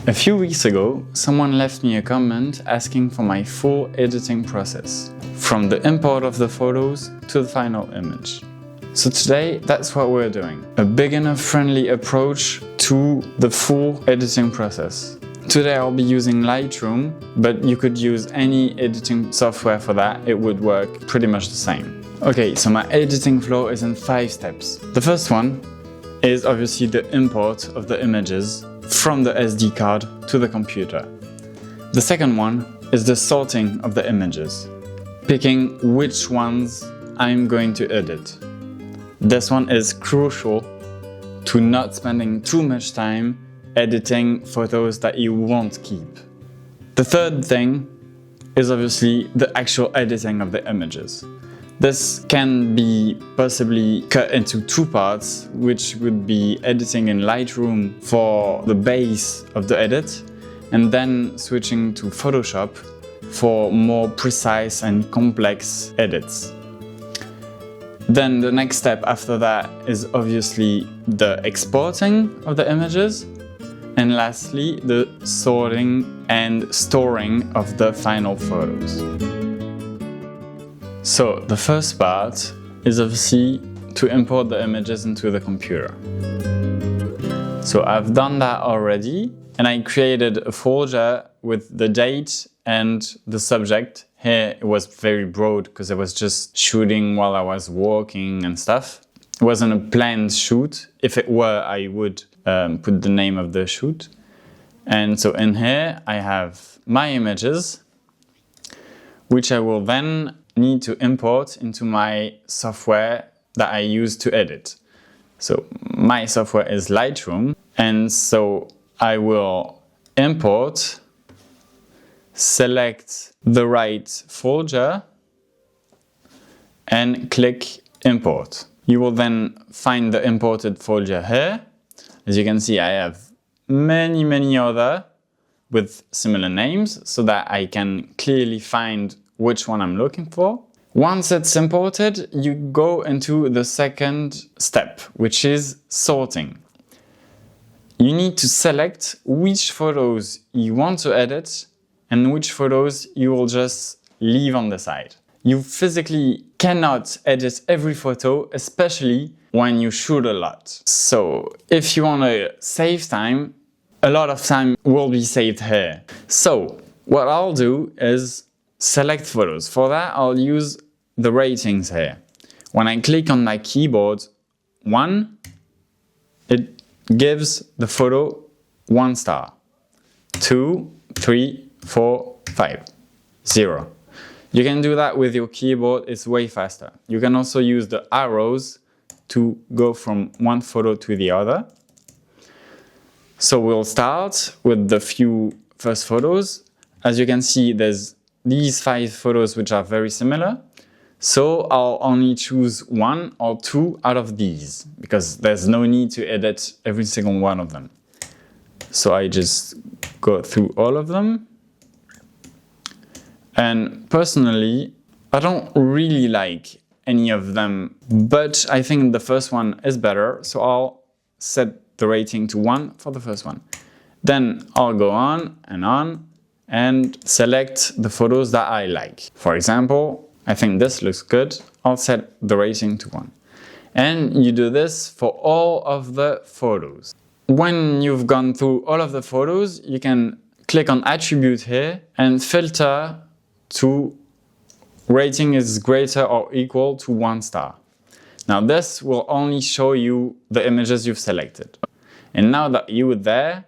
A few weeks ago, someone left me a comment asking for my full editing process, from the import of the photos to the final image. So today, that's what we're doing. A beginner-friendly approach to the full editing process. Today I'll be using Lightroom, but you could use any editing software for that. It would work pretty much the same. Okay, so my editing flow is in 5 steps. The first one is obviously the import of the images from the SD card to the computer. The second one is the sorting of the images, picking which ones I'm going to edit. This one is crucial to not spending too much time editing photos that you won't keep. The third thing is obviously the actual editing of the images. This can be possibly cut into 2 parts, which would be editing in Lightroom for the base of the edit, and then switching to Photoshop for more precise and complex edits. Then the next step after that is obviously the exporting of the images, and lastly the sorting and storing of the final photos. So the first part is obviously to import the images into the computer. So I've done that already, and I created a folder with the date and the subject. Here it was very broad because I was just shooting while I was walking and stuff. It wasn't a planned shoot. If it were, I would put the name of the shoot. And so in here I have my images, which I will then need to import into my software that I use to edit. So my software is Lightroom, and so I will import, select the right folder and click import. You will then find the imported folder here. As you can see, I have many other with similar names so that I can clearly find which one I'm looking for. Once it's imported, you go into the second step, which is sorting. You need to select which photos you want to edit and which photos you will just leave on the side. You physically cannot edit every photo, especially when you shoot a lot. So if you want to save time, a lot of time will be saved here. So what I'll do is select photos. For that, I'll use the ratings here. When I click on my keyboard 1, it gives the photo 1 star. 2, 3, 4, 5, 0. You can do that with your keyboard, it's way faster. You can also use the arrows to go from one photo to the other. So we'll start with the few first photos. As you can see, there's these 5 photos which are very similar. So I'll only choose 1 or 2 out of these, because there's no need to edit every single one of them. So I just go through all of them. And personally, I don't really like any of them, but I think the first one is better. So I'll set the rating to 1 for the first one. Then I'll go on and select the photos that I like. For example, I think this looks good. I'll set the rating to 1. And you do this for all of the photos. When you've gone through all of the photos, you can click on Attribute here and filter to rating is greater or equal to 1 star. Now this will only show you the images you've selected. And now that you're there,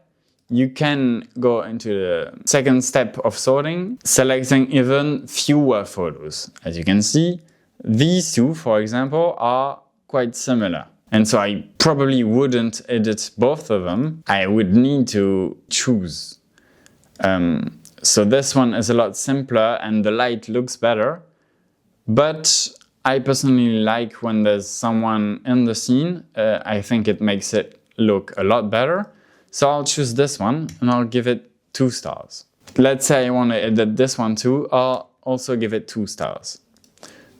you can go into the second step of sorting, selecting even fewer photos. As you can see, these 2, for example, are quite similar. And so I probably wouldn't edit both of them. I would need to choose. So this one is a lot simpler and the light looks better. But I personally like when there's someone in the scene. I think it makes it look a lot better. So I'll choose this one and I'll give it 2 stars. Let's say I want to edit this one too. I'll also give it 2 stars.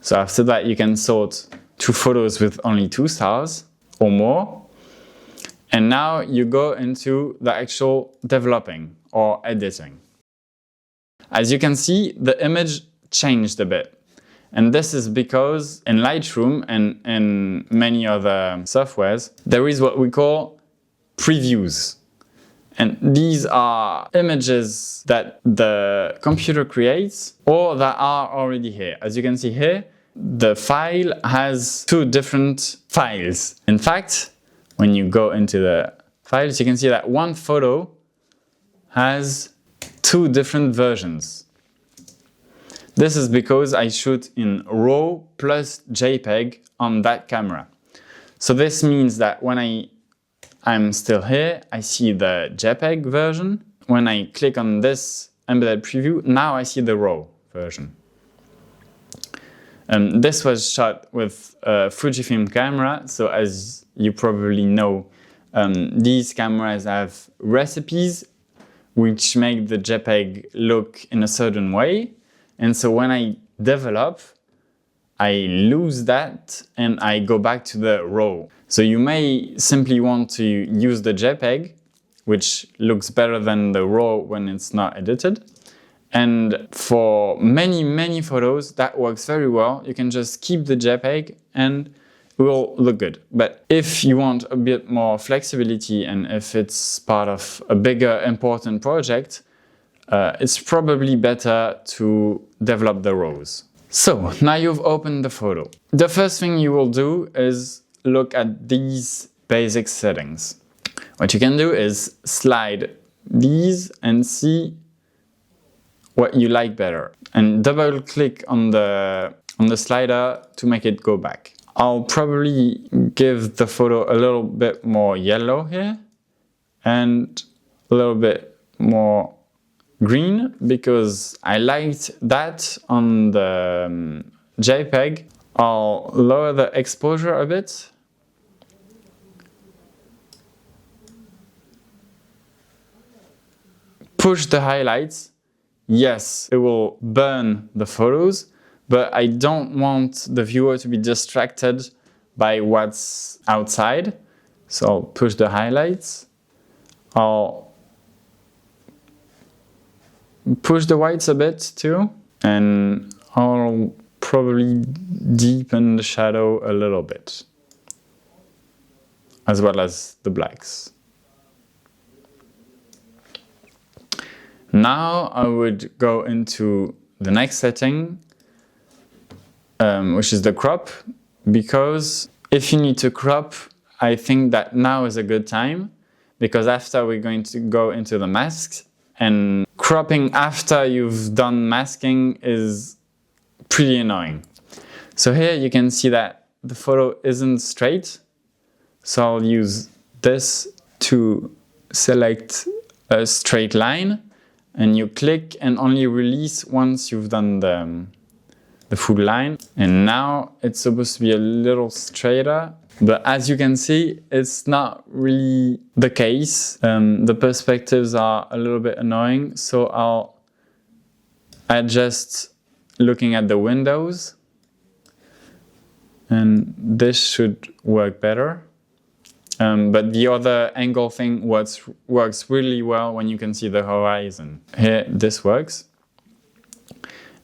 So after that, you can sort 2 photos with only 2 stars or more. And now you go into the actual developing or editing. As you can see, the image changed a bit. And this is because in Lightroom and in many other softwares, there is what we call previews. And these are images that the computer creates or that are already here. As you can see here, the file has two different files. In fact, when you go into the files, you can see that one photo has two different versions. This is because I shoot in RAW plus JPEG on that camera. So this means that when I'm still here, I see the JPEG version. When I click on this embedded preview, now I see the RAW version. This was shot with a Fujifilm camera, so as you probably know, these cameras have recipes which make the JPEG look in a certain way. And so when I develop, I lose that and I go back to the RAW. So you may simply want to use the JPEG, which looks better than the RAW when it's not edited. And for many photos, that works very well. You can just keep the JPEG and it will look good. But if you want a bit more flexibility and if it's part of a bigger, important project, it's probably better to develop the RAWs. So now you've opened the photo. The first thing you will do is look at these basic settings. What you can do is slide these and see what you like better. And double click on the slider to make it go back. I'll probably give the photo a little bit more yellow here and a little bit more green because I liked that on the JPEG. I'll lower the exposure a bit. Push the highlights. Yes, it will burn the photos, but I don't want the viewer to be distracted by what's outside. So I'll push the highlights. I'll push the whites a bit too, and I'll probably deepen the shadow a little bit, as well as the blacks. Now I would go into the next setting, which is the crop, because if you need to crop, I think that now is a good time, because after we're going to go into the masks, and cropping after you've done masking is pretty annoying. So here you can see that the photo isn't straight, so I'll use this to select a straight line, and you click and only release once you've done the full line. And now it's supposed to be a little straighter, but as you can see, it's not really the case. The perspectives are a little bit annoying, so I'll adjust looking at the windows, and this should work better. But the other angle thing works really well when you can see the horizon. Here, this works.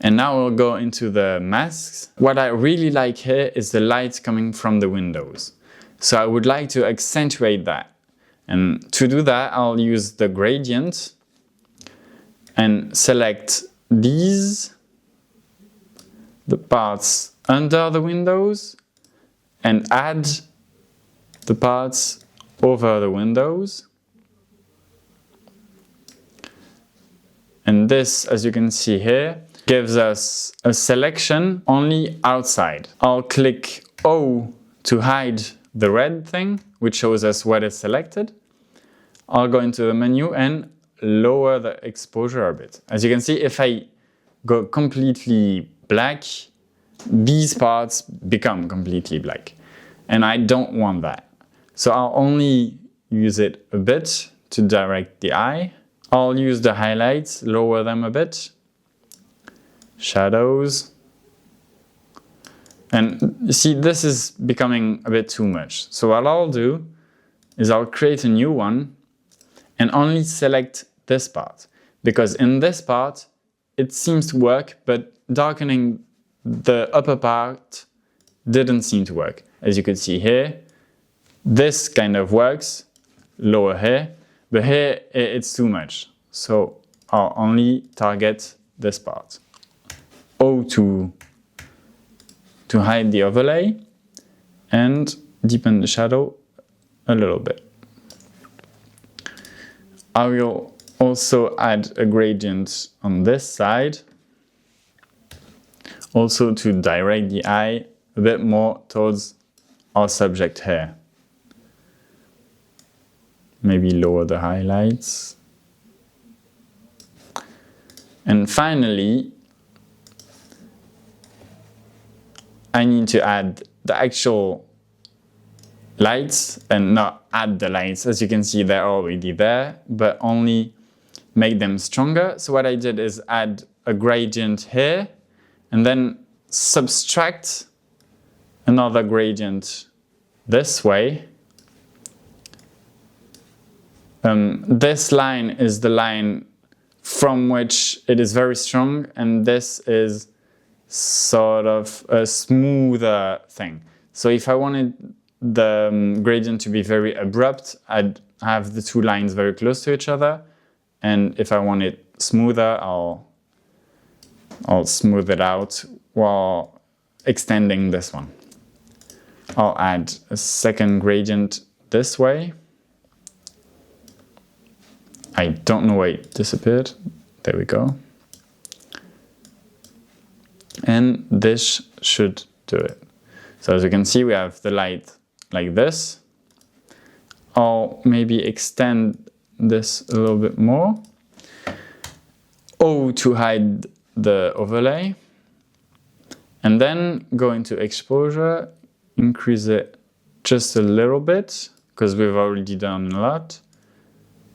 And now we'll go into the masks. What I really like here is the light coming from the windows. So I would like to accentuate that. And to do that, I'll use the gradient and select these, the parts under the windows, and add the parts over the windows. And this, as you can see here, gives us a selection only outside. I'll click O to hide the red thing, which shows us what is selected. I'll go into the menu and lower the exposure a bit. As you can see, if I go completely black, these parts become completely black. And I don't want that. So I'll only use it a bit to direct the eye. I'll use the highlights, lower them a bit. Shadows. And you see, this is becoming a bit too much. So what I'll do is I'll create a new one and only select this part. Because in this part, it seems to work, but darkening the upper part didn't seem to work. As you can see here, this kind of works, lower here, but here it's too much. So I'll only target this part. O to hide the overlay and deepen the shadow a little bit. I will also add a gradient on this side, also to direct the eye a bit more towards our subject here. Maybe lower the highlights. And finally, I need to add the actual lights and not add the lights. As you can see, they're already there, but only make them stronger. So what I did is add a gradient here and then subtract another gradient this way. This line is the line from which it is very strong, and this is sort of a smoother thing. So if I wanted the gradient to be very abrupt, I'd have the two lines very close to each other, and if I want it smoother, I'll smooth it out while extending this one. I'll add a second gradient this way. I don't know why it disappeared. There we go. And this should do it. So as you can see, we have the light like this. I'll maybe extend this a little bit more. O to hide the overlay. And then go into exposure, increase it just a little bit, because we've already done a lot.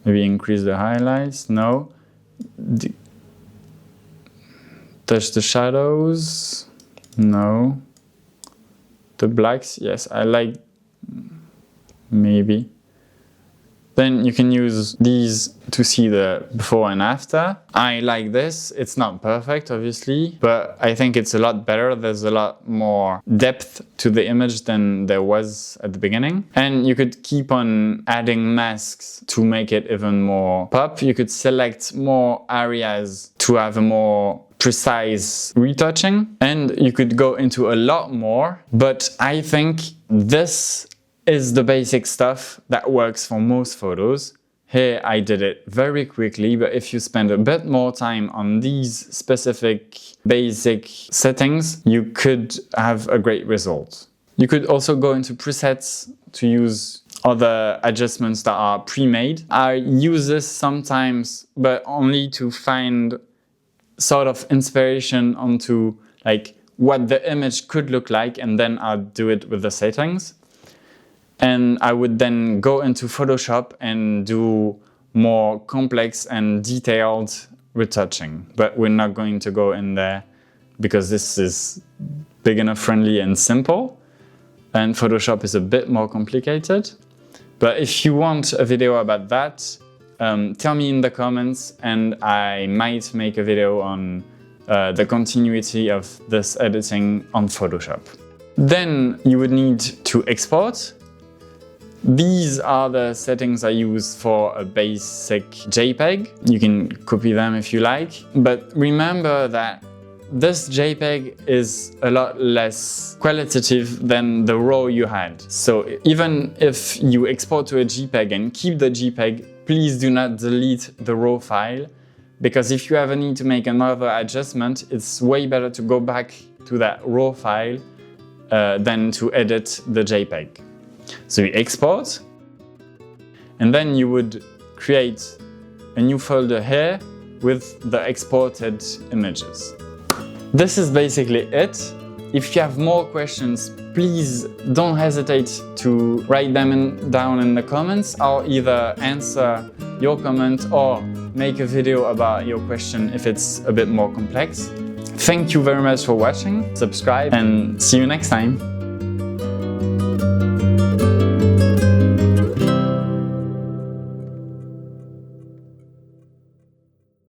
Maybe increase the highlights, no. Touch the shadows, no. The blacks, yes, I like, maybe. Then you can use these to see the before and after. I like this. It's not perfect, obviously, but I think it's a lot better. There's a lot more depth to the image than there was at the beginning. And you could keep on adding masks to make it even more pop. You could select more areas to have a more precise retouching, and you could go into a lot more, but I think this is the basic stuff that works for most photos. Here I did it very quickly, but if you spend a bit more time on these specific basic settings, you could have a great result. You could also go into presets to use other adjustments that are pre-made. I use this sometimes, but only to find sort of inspiration onto like what the image could look like, and then I'll do it with the settings. And I would then go into Photoshop and do more complex and detailed retouching. But we're not going to go in there because this is beginner friendly and simple. And Photoshop is a bit more complicated. But if you want a video about that, tell me in the comments and I might make a video on the continuity of this editing on Photoshop. Then you would need to export. These are the settings I use for a basic JPEG. You can copy them if you like, but remember that this JPEG is a lot less qualitative than the RAW you had. So even if you export to a JPEG and keep the JPEG, please do not delete the RAW file, because if you ever need to make another adjustment, it's way better to go back to that RAW file than to edit the JPEG. So you export, and then you would create a new folder here with the exported images. This is basically it. If you have more questions, please don't hesitate to write them down in the comments. I'll either answer your comment or make a video about your question if it's a bit more complex. Thank you very much for watching, subscribe, and see you next time.